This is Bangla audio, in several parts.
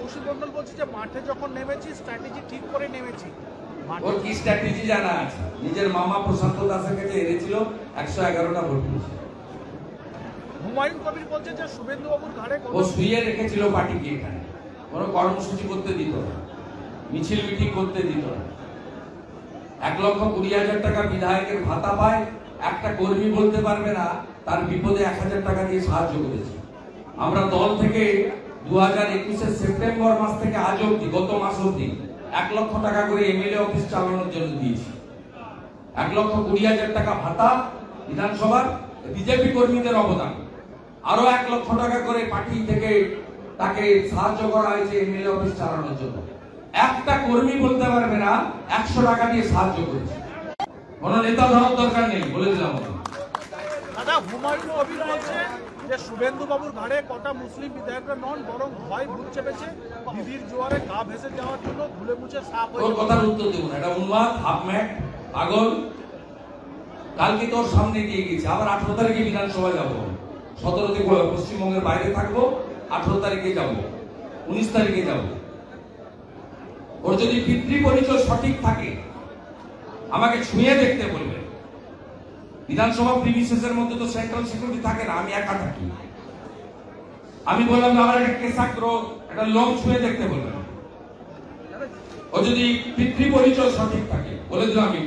কৌশিক মণ্ডল বলছে যে মাঠে যখন নেমেছি স্ট্র্যাটেজি ঠিক করে নেমেছি। ওর কি স্ট্র্যাটেজি জানা আছে? নিজের মামা প্রশান্ত দাসের কাছে এনেছিল 111টা ভোট পেয়েছে। হুমায়ুন কবির বলছে যে শুভেন্দু বাবুর ঘাড়ে ও শুয়ে রেখেছিল পার্টিকে, এখানে কোনো কর্মসূচি করতে দিত না, মিছিল মিটিং করতে দিত না। 1,20,000 টাকা বিধায়কের ভাতা পায়, একটা কর্মী বলতে পারবে না তার বিপদে 1,000 টাকা দিয়ে সাহায্য করেছে। আমরা দল থেকে 2021-এর সেপ্টেম্বর মাস থেকে আজ অব্দি, গত মাস অব্দি 1 লক্ষ টাকা করে এমএলএ অফিস চালানোর জন্য দিয়েছি। 1,20,000 টাকা ভাতা বিধানসভার বিজেপি কর্মীদের অবদান, আরো 1 লক্ষ টাকা করে পার্টি থেকে তাকে সাহায্য করা হয়েছে এমএলএ অফিস চালানোর জন্য। একটা কর্মী বলতে পারবে না 100 টাকা দিয়ে সাহায্য করেছে। কোন নেতা ধরার দরকার নেই, বলে দিলাম। দাদা, হুমায়ুন কবির বলছে যে শুভেন্দু বাবুর ঘাড়ে কটা মুসলিম বিধায়করা নন, বরং ভয় ভূত চেপেছে দিদির জোয়ারে গা ভেসে যাওয়ার জন্য ভুলে মুছে সাফ হয়ে। তোর কথার উত্তর দেব না, এটা উন্মাদ, হাফম্যাট, পাগল। কালকে তোর সামনে দিয়ে গেছে, আবার 18 তারিখে বিধানসভা যাবো, 17 তারিখে পশ্চিমবঙ্গের বাইরে থাকবো, 18 তারিখে যাব, 19 তারিখে যাব। ওর যদি পিতৃ পরিচয় সঠিক থাকে আমাকে ছুঁয়ে দেখতে বলবে। বিধানসভা প্রিমিসেসের মধ্যে তো সেন্ট্রাল সিকিউরিটি থাকে না, আমি একা থাকি। আমি বললাম আমার একটা কেশাগ্র, একটা লোক ছুঁয়ে দেখতে বলবে। ও যদি পিতৃ পরিচয় সঠিক থাকে, বলে দিলাম আমি,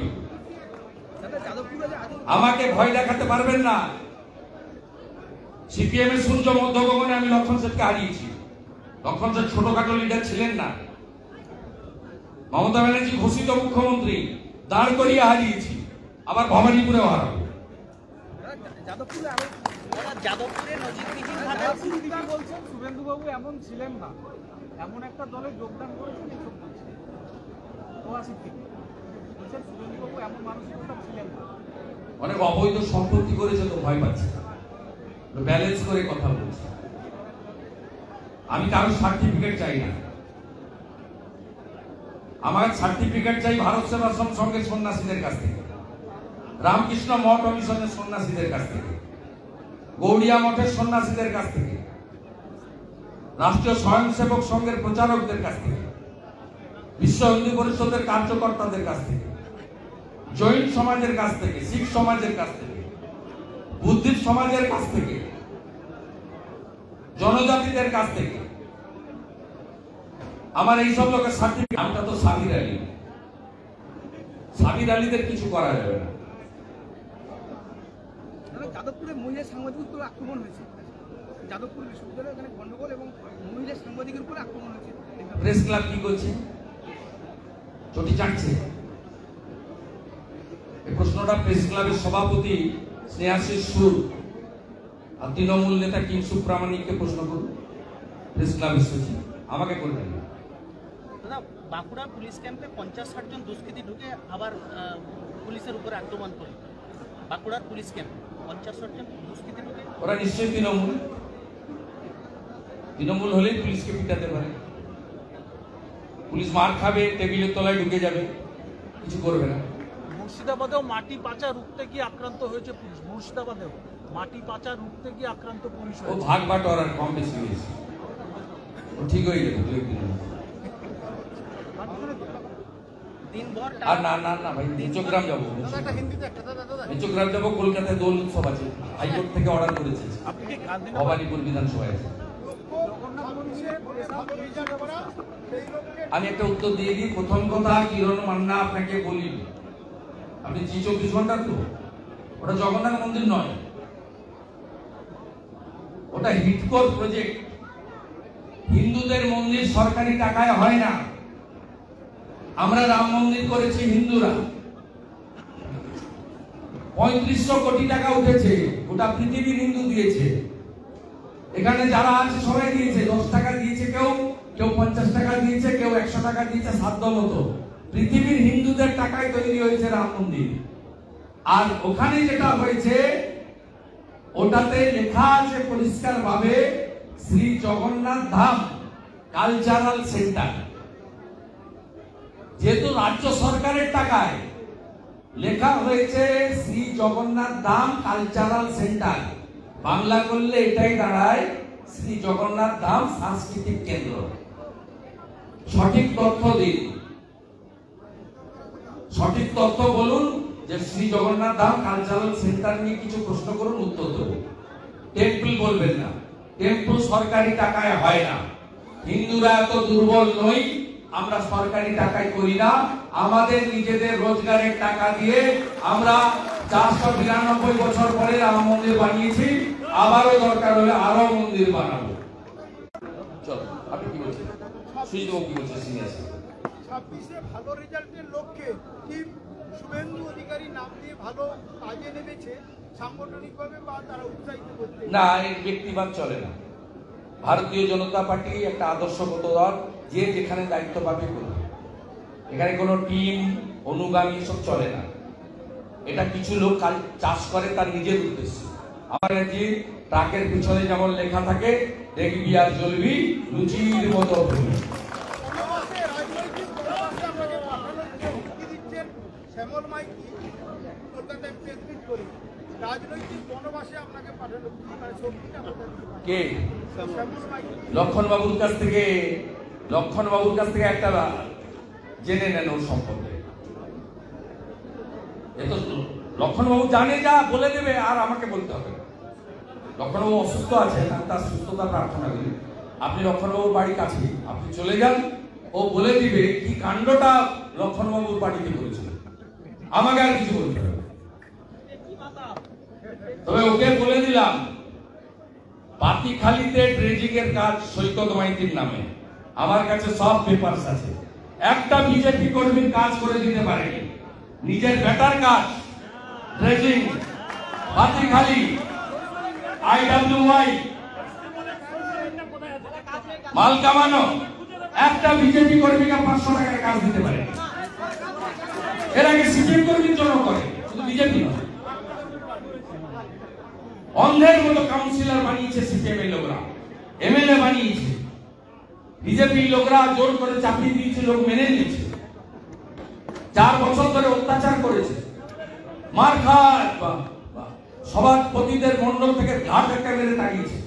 আমাকে ভয় দেখাতে পারবেন না। সিপিএম এর সূর্য মধ্যগগনে আমি লক্ষণ সেনকে হারিয়েছি। লক্ষণ সেন ছোটখাটো লিডার ছিলেন না। মমতা ব্যানার্জি ঘোষিত মুখ্যমন্ত্রী, দাঁড় করিয়ে হারিয়েছি, আবার ভবানীপুরেও হারাবো। শুভেন্দু বাবু এমন ছিলেন না, এমন একটা দলে যোগদান করেছেন এইসব বলছে। শুভেন্দু বাবু এমন মানসিকতা ছিলেন না। অনেক অবৈধ সম্পত্তি করেছে তো ভয় পাচ্ছে, ব্যালেন্স করে কথা বলছে। আমি কারো সার্টিফিকেট চাই না, আমার সার্টিফিকেট চাই ভারত সেবাশ্রম সঙ্গে সন্ন্যাসীদের কাছ থেকে, রামকৃষ্ণ মঠ ও মিশনের সন্ন্যাসীদের কাছ থেকে, গৌড়িয়া মঠের সন্ন্যাসীদের কাছ থেকে, রাষ্ট্রীয় স্বয়ংসেবক সংঘের প্রচারকদের কাছ থেকে, বিশ্ব হিন্দু পরিষদের কার্যকর্তাদের কাছ থেকে, জৈন সমাজের কাছ থেকে, শিখ সমাজের কাছ থেকে, বুদ্ধিস্ট সমাজের কাছ থেকে, জনজাতিদের কাছ থেকে। আমার এইসব লোকের সার্টিফিকেট, আমরা তো সাবির আলী, সাবির আলীদের কিছু করা যাবে না। যাদবপুরে মহিলা সাংবাদিকের উপর আক্রমণ হয়েছে, যাদবপুর বিশ্ববিদ্যালয়ে এখানে গন্ডগোল এবং মহিলা সাংবাদিকের উপর আক্রমণ হয়েছে। প্রেস ক্লাব কি করছে? চটি চাটছে? এই প্রশ্নটা প্রেস ক্লাবের সভাপতি স্নেহাশিস সুর আর তৃণমূল নেতা কিংসু প্রামাণিককে প্রশ্ন করুন। প্রেস ক্লাবের সচিব আমাকে করবেন না। দাদা, বাঁকুড়া পুলিশ ক্যাম্পে 50-60 জন দুষ্কৃতী ঢুকে আবার পুলিশের উপরে আক্রমণ করে। বাঁকুড়ার পুলিশ ক্যাম্পে 50-60 জন দুষ্কৃতী ঢুকে, ওরা নিশ্চয়ই তৃণমূল। তৃণমূল হলেই পুলিশকে পিটাতে পারে। পুলিশ মার খাবে, টেবিলের তলায় ঢুকে যাবে, কিছু করবে না। মুর্শিদাবাদেও মাটি পাচার রুখতে গিয়ে আক্রান্ত হয়েছে পুলিশ। মুর্শিদাবাদেও মাটি পাচার রুখতে গিয়ে আক্রান্ত পুলিশ ও হয়েছে। ভাগ বাটোয়ারা কম বেশি হয়েছে, ও ঠিক হয়ে যাবে 2-1 দিনের মধ্যে। দিনভর আর না না না ভাই, নিচগ্রাম যাবো, নিচগ্রাম যাবো। কলকাতায় দোল উৎসব আছে, হাইকোর্ট থেকে অর্ডার করেছে। আপনি কি গান্ধী ভবানীপুর বিধানসভায় আছে। আমি একটা উত্তর দিয়ে দিই। প্রথম কথা, কিরণ মান্না আপনাকে বলি, আপনি জি 24 ঘন্টা তো, ওটা জগন্নাথ মন্দির নয়, ওটা হিটকোর প্রজেক্ট। হিন্দুদের মন্দির সরকারি টাকায় হয় না। আমরা রাম মন্দির করেছি হিন্দুরা, 3500 কোটি টাকা উঠেছে, ওটা পৃথিবীর হিন্দু দিয়েছে। এখানে যারা আছে সবাই দিয়েছে, 10 টাকা দিয়েছে, কেউ 50 টাকা দিয়েছে, কেউ 100 টাকা দিয়েছে, সাধ্য মতো। পৃথিবীর হিন্দুদের টাকায় তৈরি হয়েছে রাম মন্দির। আর ওখানে যেটা হয়েছে, ওটাতে লেখা আছে পরিষ্কার ভাবে শ্রী জগন্নাথ ধাম কালচারাল সেন্টার। যেহেতু রাজ্য সরকারের টাকায় লেখা হয়েছে শ্রী জগন্নাথ ধাম কালচারাল সেন্টার, বাংলা করলে এটাই দাঁড়ায় শ্রী জগন্নাথ ধাম সাংস্কৃতিক কেন্দ্র। সঠিক তথ্য দিন, সঠিক তথ্য বলুন যে শ্রী জগন্নাথ ধাম কালচারাল সেন্টার নিয়ে কিছু প্রশ্ন করুন, উত্তর দেব। টেম্পল বলবেন না, টেম্পল সরকারি টাকায় হয় না। হিন্দুরা এত দুর্বল নই, আমরা সরকারি টাকায় করি না, আমাদের নিজেদের রোজগারের টাকা দিয়ে আমরা 492 বছর পরে রাম মন্দির বানিয়েছি, আবারও দরকার হলে আরো মন্দির বানাবো। চলো, আপনি কি বলছেন? সুজিত কি বলছেন? সিনিয়র 26-এ ভালো রেজাল্টের লক্ষ্যে টিম শুভেন্দু অধিকারী নাম দিয়ে ভালো কাজে নেমেছে সাংগঠনিকভাবে, বা তারা উৎসাহিত করতে? না, এর ব্যক্তিবাদ চলে না। ভারতীয় জনতা পার্টি একটা আদর্শগত দল, যে যেখানে দায়িত্ব পাবে করবে। এখানে কোনো টিম অনুগামী সব চলে না। এটা কিছু লোক চাষ করে তার নিজের উদ্দেশ্য। আমার যে ট্রাকের পিছনে যেমন লেখা থাকে, দেখবি আর জ্বলবি লুচির মতো ভূমি। শ্যামল মাইতি কলকাতায় প্রেস মিট করে রাজনৈতিক বনবাসে আপনাকে পাঠানো, মানে শক্তিটা কে? শ্যামল মাইতি। লক্ষণবাবুর কাছ থেকে একটা জেনে নেন ওর সম্পর্কে। এত লক্ষণবাবু জানে, যা বলে দেবে, আর আমাকে বলতে হবে। লক্ষণবাবু অসুস্থ আছেন, তার সুস্থতা প্রার্থনা করি। আপনি লক্ষণবাবুর বাড়ির কাছে আপনি চলে যান, ও বলে দিবে কি কাণ্ডটা লক্ষণবাবুর বাড়িতে করেছিল। আমাকে আর কিছু বলতে হবে। তবে ওকে বলে দিলাম, পাতিখালিতে ড্রেজিং এর কাজ সৈকত মাইতির নামে আমার কাছে সব পেপারস আছে। একটা বিজেপি কর্মীর কাজ করে দিতে পারেনি। নিজের বেটার কাজ ড্রেজিং, পাতিখালি, IWY, মাল কামানো, একটা বিজেপি কর্মীকে 500 টাকার কাজ দিতে পারে। এর আগে সিপিএম কর্মীর জন্য করে, শুধু বিজেপি নয়। অন্ধের মতো কাউন্সিলর বানিয়েছে সিপিএম এর লোকরা, MLA বানিয়েছে। বিজেপি লোকরা জোর করে চাপিয়ে দিয়েছে, লোক মেনে নিয়েছে। 4 বছর ধরে অত্যাচার করেছে, মার খায়, সভাপতিদের মন্ডল থেকে ঘাট একটা মেরে তাড়িয়েছে।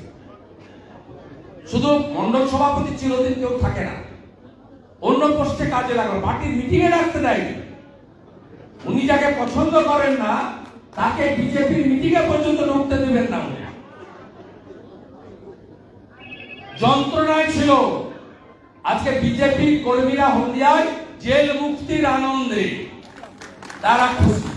শুধু মন্ডল সভাপতি চিরদিন কেউ থাকে না, অন্য পোস্টে কাজে লাগলো, পার্টির মিটিং এ ডাকতে দেয়নি। উনি যাকে পছন্দ করেন না তাকে বিজেপির মিটিং এ পর্যন্ত ঢুকতে দেবেন না। যন্ত্রণায় ছিল। আজকে বিজেপি কর্মীরা হলদিয়ায় জেল মুক্তির আনন্দে তারা খুশি।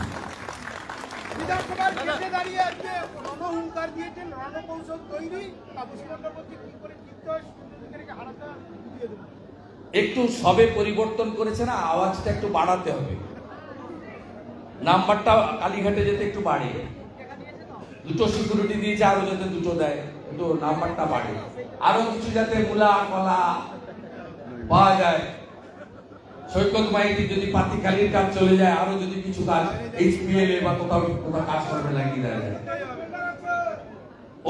বিধানসভার কেটে দাঁড়িয়ে আজকে রণহুঙ্কার দিয়েছেন, রণকৌশল তৈরি, তাপসী বন্দ্যোপাধ্যায় কি করে জিততে হয়, শুভেন্দুকে হারাতে দিয়ে দেবেন। একটু সবে পরিবর্তন করেছে না, আওয়াজটা একটু বাড়াতে হবে। নাম্বারটা কালীঘাটে যেতে একটু বাড়ে, 2টো সিকিউরিটি দিয়েছে, আরো যাতে 2টো দেয়, একটু নাম্বারটা বাড়ে। আরো কিছু যাতে মূলা কলা পাওয়া যায়। সৈকত মাইতি যদি পাতিখালির কাজ চলে যায়, আরো যদি কিছু কাজ HPL বা কোথাও কাজ করবে লাগিয়ে দেওয়া যায়।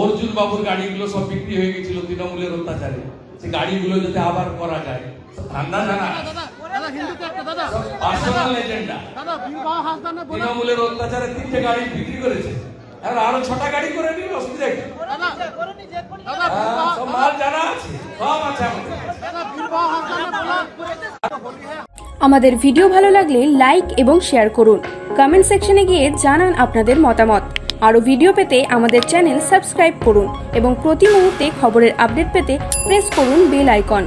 অর্জুন বাবুর গাড়িগুলো সব বিক্রি হয়ে গেছিল তৃণমূলের অত্যাচারে, সে গাড়িগুলো যাতে আবার করা যায়। ঠান্ডা জানা পার্সোনাল এজেন্ডা, তৃণমূলের অত্যাচারে 3টে গাড়ি বিক্রি করেছে, আর আরো 6টা গাড়ি করে নিবে, অসুবিধা কি? সব মাল জানা আছে, সব আছে আমাদের। আমাদের ভিডিও ভালো লাগলে লাইক এবং শেয়ার করুন। কমেন্ট সেকশনে গিয়ে জানান আপনাদের মতামত। আরও ভিডিও পেতে আমাদের চ্যানেল সাবস্ক্রাইব করুন এবং প্রতি মুহূর্তে খবরের আপডেট পেতে প্রেস করুন বেল আইকন।